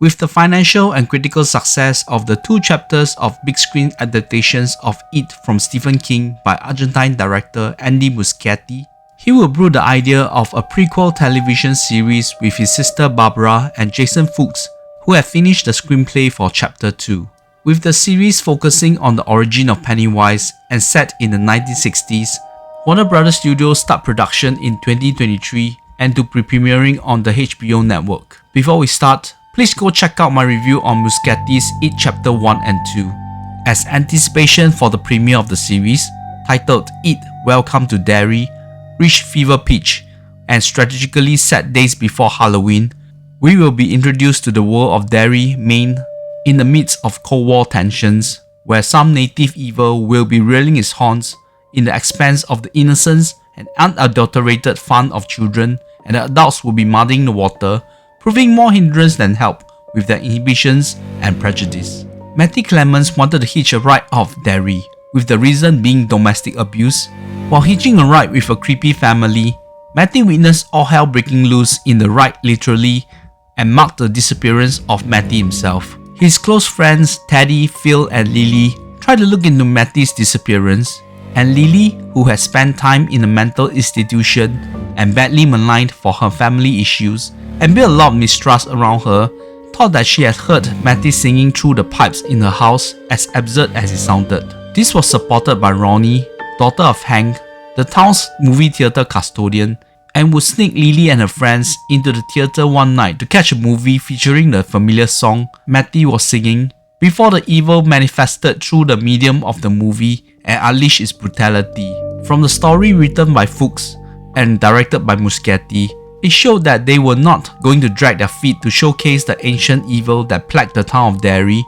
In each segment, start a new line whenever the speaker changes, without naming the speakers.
With the financial and critical success of the 2 chapters of big screen adaptations of It from Stephen King by Argentine director Andy Muschietti, he will brew the idea of a prequel television series with his sister Barbara and Jason Fuchs, who have finished the screenplay for chapter 2. With the series focusing on the origin of Pennywise and set in the 1960s, Warner Bros. Studios start production in 2023 and to premiering on the HBO network. Before we start, please go check out my review on Muschietti's It Chapter 1 and 2. As anticipation for the premiere of the series, titled It Welcome to Derry, reached fever pitch and strategically set days before Halloween, we will be introduced to the world of Derry, Maine, in the midst of Cold War tensions, where some native evil will be rearing its horns in the expense of the innocence and unadulterated fun of children, and the adults will be muddying the water, proving more hindrance than help with their inhibitions and prejudice. Matty Clemens wanted to hitch a ride off Derry, with the reason being domestic abuse. While hitching a ride with a creepy family, Matty witnessed all hell breaking loose in the ride literally and marked the disappearance of Matty himself. His close friends Teddy, Phil and Lily tried to look into Matty's disappearance, and Lily, who had spent time in a mental institution and badly maligned for her family issues and built a lot of mistrust around her, thought that she had heard Matty singing through the pipes in her house, as absurd as it sounded. This was supported by Ronnie, daughter of Hank, the town's movie theatre custodian, and would sneak Lily and her friends into the theatre one night to catch a movie featuring the familiar song Matty was singing before the evil manifested through the medium of the movie and unleashed its brutality. From the story written by Fuchs and directed by Muschietti, it showed that they were not going to drag their feet to showcase the ancient evil that plagued the town of Derry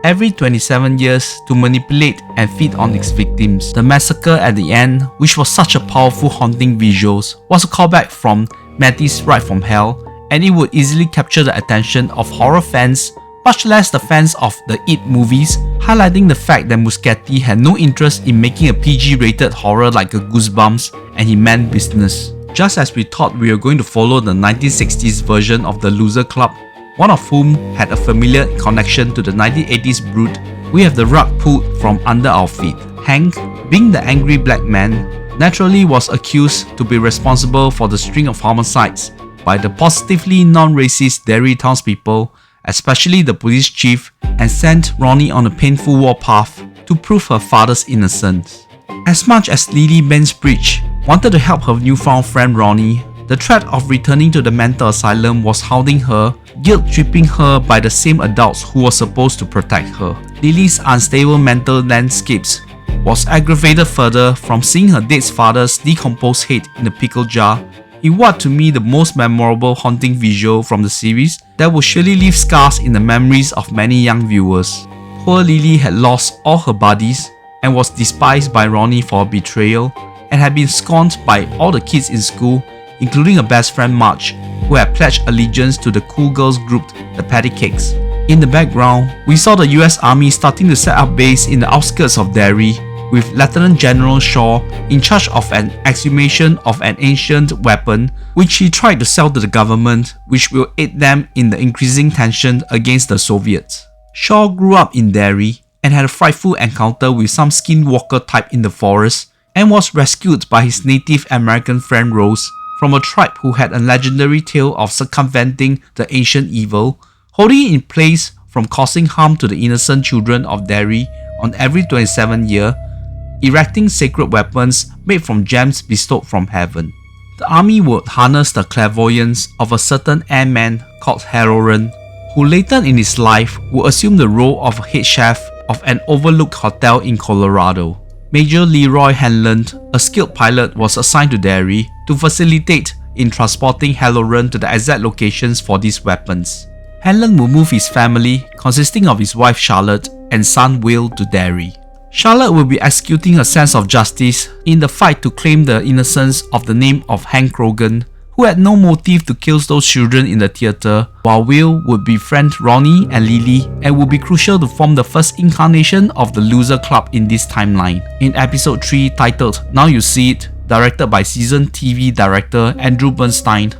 every 27 years to manipulate and feed on its victims. The massacre at the end, which was such a powerful haunting visuals, was a callback from Matty's Ride from Hell, and it would easily capture the attention of horror fans, much less the fans of the It movies, highlighting the fact that Muschietti had no interest in making a PG-rated horror like a Goosebumps, and he meant business. Just as we thought we were going to follow the 1960s version of the Loser Club, one of whom had a familiar connection to the 1980s brood, we have the rug pulled from under our feet. Hank, being the angry black man, naturally was accused to be responsible for the string of homicides by the positively non-racist Derry townspeople, especially the police chief, and sent Ronnie on a painful warpath to prove her father's innocence. As much as Lily Bansbridge wanted to help her newfound friend Ronnie, the threat of returning to the mental asylum was hounding her, guilt-tripping her by the same adults who were supposed to protect her. Lily's unstable mental landscapes was aggravated further from seeing her dead father's decomposed head in a pickle jar, in what to me the most memorable haunting visual from the series that will surely leave scars in the memories of many young viewers. Poor Lily had lost all her buddies and was despised by Ronnie for her betrayal, and had been scorned by all the kids in school, including her best friend Marge, who had pledged allegiance to the cool girls group the Patty Cakes. In the background, we saw the US Army starting to set up base in the outskirts of Derry, with Lieutenant General Shaw in charge of an exhumation of an ancient weapon which he tried to sell to the government, which will aid them in the increasing tension against the Soviets. Shaw grew up in Derry and had a frightful encounter with some skinwalker type in the forest, and was rescued by his Native American friend Rose from a tribe who had a legendary tale of circumventing the ancient evil, holding it in place from causing harm to the innocent children of Derry on every 27th year, erecting sacred weapons made from gems bestowed from heaven. The army would harness the clairvoyance of a certain airman called Haroran, who later in his life would assume the role of a head chef of an overlooked hotel in Colorado. Major Leroy Hanlon, a skilled pilot, was assigned to Derry to facilitate in transporting Halloran to the exact locations for these weapons. Hanlon will move his family, consisting of his wife Charlotte and son Will, to Derry. Charlotte will be executing her sense of justice in the fight to claim the innocence of the name of Hank Rogan, who had no motive to kill those children in the theatre, while Will would befriend Ronnie and Lily and would be crucial to form the first incarnation of the Loser Club in this timeline. In episode 3 titled Now You See It, directed by seasoned TV director Andrew Bernstein,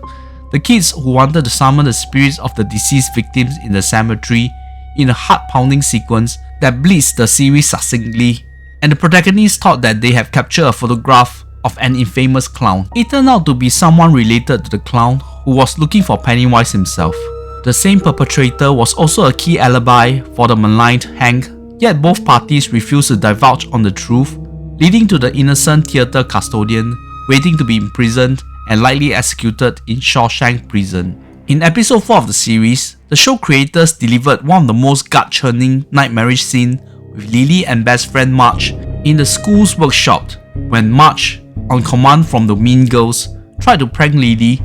the kids who wanted to summon the spirits of the deceased victims in the cemetery in a heart-pounding sequence that bleeds the series succinctly, and the protagonists thought that they have captured a photograph of an infamous clown. It turned out to be someone related to the clown who was looking for Pennywise himself. The same perpetrator was also a key alibi for the maligned Hank, yet both parties refused to divulge on the truth, leading to the innocent theatre custodian waiting to be imprisoned and likely executed in Shawshank Prison. In episode 4 of the series, the show creators delivered one of the most gut-churning nightmarish scenes with Lily and best friend Marge in the school's workshop when Marge, on command from the Mean Girls, tried to prank Lily,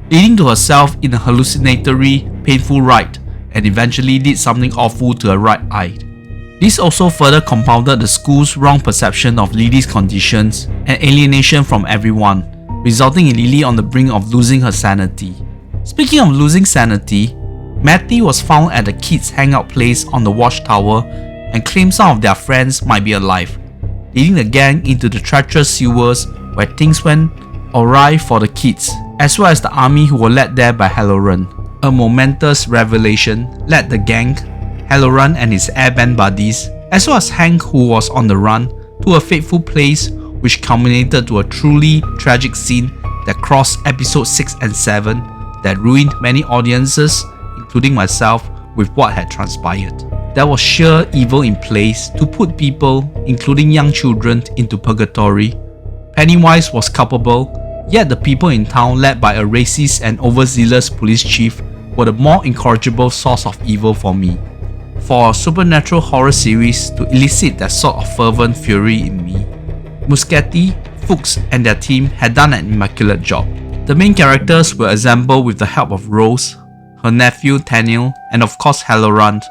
leading to herself in a hallucinatory, painful ride and eventually did something awful to her right eye. This also further compounded the school's wrong perception of Lily's conditions and alienation from everyone, resulting in Lily on the brink of losing her sanity. Speaking of losing sanity, Matty was found at the kids' hangout place on the watchtower and claimed some of their friends might be alive, leading the gang into the treacherous sewers where things went awry for the kids, as well as the army who were led there by Halloran. A momentous revelation led the gang, Halloran and his airband buddies, as well as Hank who was on the run, to a fateful place which culminated to a truly tragic scene that crossed episodes 6 and 7 that ruined many audiences, including myself, with what had transpired. There was sheer evil in place to put people, including young children, into purgatory. Pennywise was culpable, yet the people in town led by a racist and overzealous police chief were the more incorrigible source of evil for me. For a supernatural horror series to elicit that sort of fervent fury in me, Muschietti, Fuchs and their team had done an immaculate job. The main characters were assembled with the help of Rose, her nephew Daniel, and of course Halloran,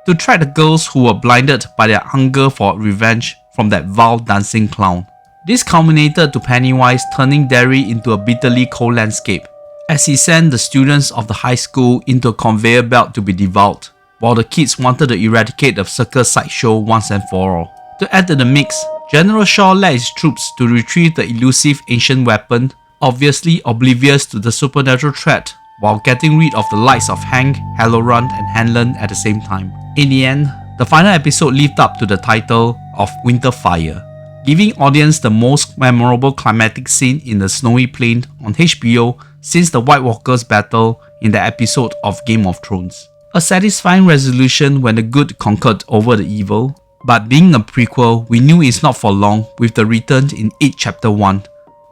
to track the girls who were blinded by their hunger for revenge from that vile dancing clown. This culminated to Pennywise turning Derry into a bitterly cold landscape, as he sent the students of the high school into a conveyor belt to be devoured, while the kids wanted to eradicate the circus sideshow once and for all. To add to the mix, General Shaw led his troops to retrieve the elusive ancient weapon, obviously oblivious to the supernatural threat, while getting rid of the likes of Hank, Halloran and Hanlon at the same time. In the end, the final episode lived up to the title of Winter Fire, giving audience the most memorable climatic scene in the snowy plain on HBO since the White Walkers battle in the episode of Game of Thrones. A satisfying resolution when the good conquered over the evil, but being a prequel, we knew it's not for long with the return in It Chapter 1.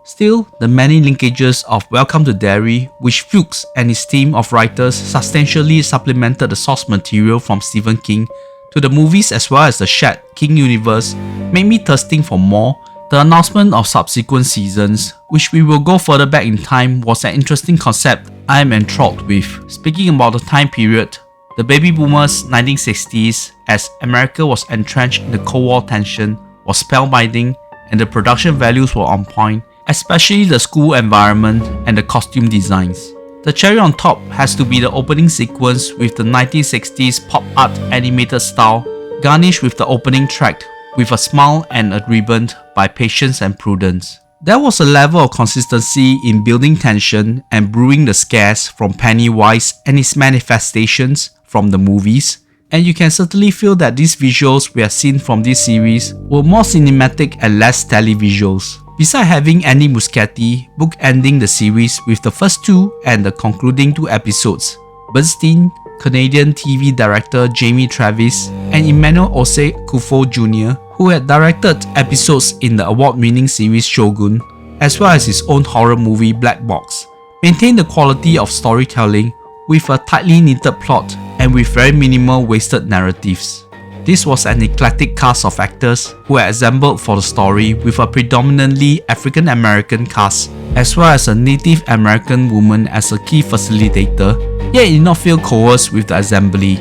Still, the many linkages of Welcome to Derry, which Fuchs and his team of writers substantially supplemented the source material from Stephen King, to the movies as well as the shared King universe, made me thirsting for more. The announcement of subsequent seasons, which we will go further back in time, was an interesting concept I am enthralled with. Speaking about the time period, the baby boomers 1960s, as America was entrenched in the Cold War tension, was spellbinding and the production values were on point, especially the school environment and the costume designs. The cherry on top has to be the opening sequence with the 1960s pop art animated style, garnished with the opening track with a smile and a ribbon by Patience and Prudence. There was a level of consistency in building tension and brewing the scares from Pennywise and his manifestations from the movies, and you can certainly feel that these visuals we have seen from this series were more cinematic and less televisuals. Besides having Andy Muschietti bookending the series with the first 2 and the concluding 2 episodes, Bernstein, Canadian TV director Jamie Travis, and Emmanuel Osei Kufo Jr., who had directed episodes in the award-winning series Shogun, as well as his own horror movie Black Box, maintained the quality of storytelling with a tightly knitted plot and with very minimal wasted narratives. This was an eclectic cast of actors who had assembled for the story with a predominantly African American cast, as well as a Native American woman as a key facilitator, yet it did not feel coerced with the assembly.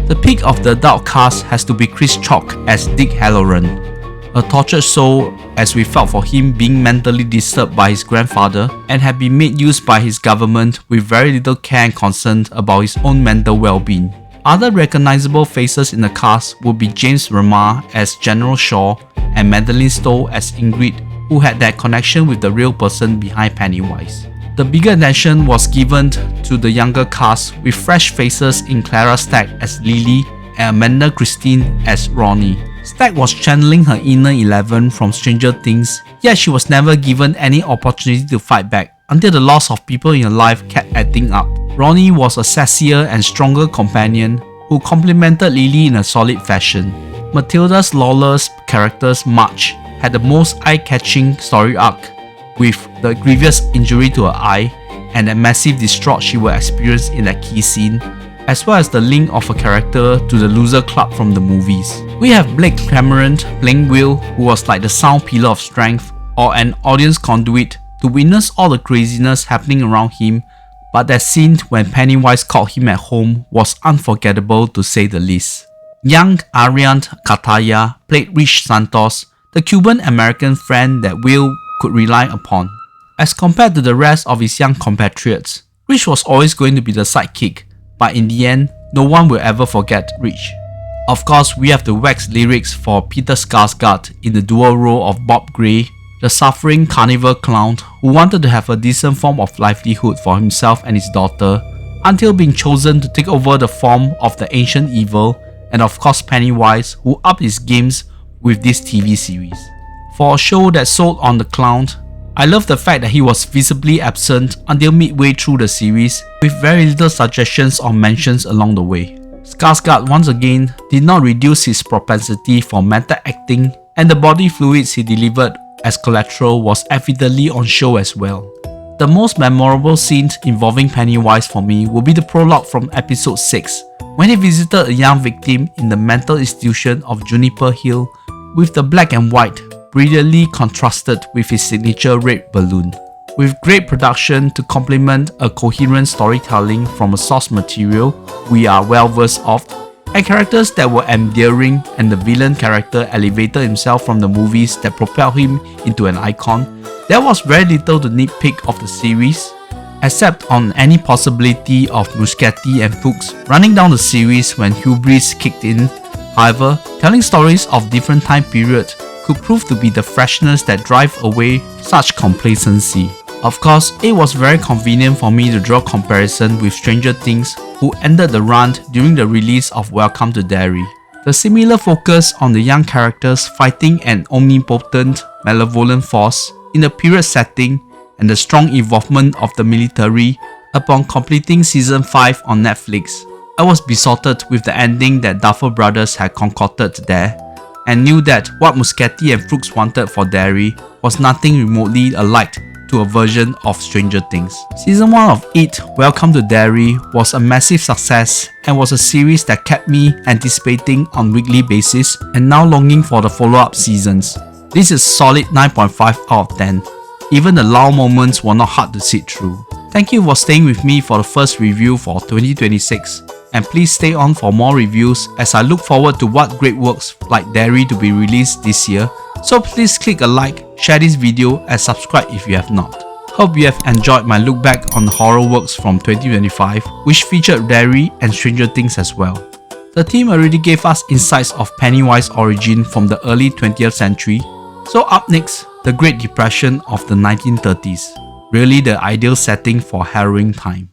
The peak of the adult cast has to be Chris Chalk as Dick Halloran, a tortured soul as we felt for him being mentally disturbed by his grandfather and had been made use by his government with very little care and concern about his own mental well-being. Other recognizable faces in the cast would be James Remar as General Shaw and Madeline Stowe as Ingrid, who had that connection with the real person behind Pennywise. The bigger attention was given to the younger cast, with fresh faces in Clara Stack as Lily and Amanda Christine as Ronnie. Stack was channeling her inner 11 from Stranger Things, yet she was never given any opportunity to fight back until the loss of people in her life kept adding up. Ronnie was a sassier and stronger companion who complemented Lily in a solid fashion. Matilda's lawless character's March had the most eye-catching story arc, with the grievous injury to her eye and the massive distraught she will experience in that key scene, as well as the link of a character to the loser club from the movies. We have Blake Cameron playing Will, who was like the sound pillar of strength or an audience conduit to witness all the craziness happening around him, but that scene when Pennywise called him at home was unforgettable to say the least. Young Arian Kataya played Rich Santos, the Cuban-American friend that Will could rely upon. As compared to the rest of his young compatriots, Rich was always going to be the sidekick, but in the end, no one will ever forget Rich. Of course, we have the wax lyrics for Peter Skarsgård in the dual role of Bob Gray, the suffering carnival clown who wanted to have a decent form of livelihood for himself and his daughter, until being chosen to take over the form of the ancient evil, and of course Pennywise, who upped his games with this TV series. For a show that sold on the clown, I love the fact that he was visibly absent until midway through the series, with very little suggestions or mentions along the way. Skarsgård once again did not reduce his propensity for meta acting, and the body fluids he delivered as collateral was evidently on show as well. The most memorable scene involving Pennywise for me will be the prologue from episode 6, when he visited a young victim in the mental institution of Juniper Hill, with the black and white brilliantly contrasted with his signature red balloon. With great production to complement a coherent storytelling from a source material we are well versed of, and characters that were endearing, and the villain character elevated himself from the movies that propelled him into an icon, there was very little to nitpick of the series, except on any possibility of Muschietti and Fuchs running down the series when hubris kicked in. However, telling stories of different time periods could prove to be the freshness that drive away such complacency. Of course, it was very convenient for me to draw comparison with Stranger Things, who ended the run during the release of Welcome to Derry. The similar focus on the young characters fighting an omnipotent, malevolent force in a period setting, and the strong involvement of the military upon completing season 5 on Netflix. I was besotted with the ending that Duffer Brothers had concocted there, and knew that what Muschietti and Fuchs wanted for Derry was nothing remotely alike to a version of Stranger Things. Season 1 of It, Welcome to Derry was a massive success and was a series that kept me anticipating on weekly basis and now longing for the follow-up seasons. This is solid 9.5 out of 10. Even the lull moments were not hard to sit through. Thank you for staying with me for the first review for 2026, and please stay on for more reviews as I look forward to what great works like Derry to be released this year. So please click a like, share this video and subscribe if you have not. Hope you have enjoyed my look back on the horror works from 2025, which featured Derry and Stranger Things as well. The team already gave us insights of Pennywise's origin from the early 20th century, so up next, the Great Depression of the 1930s. Really the ideal setting for harrowing time.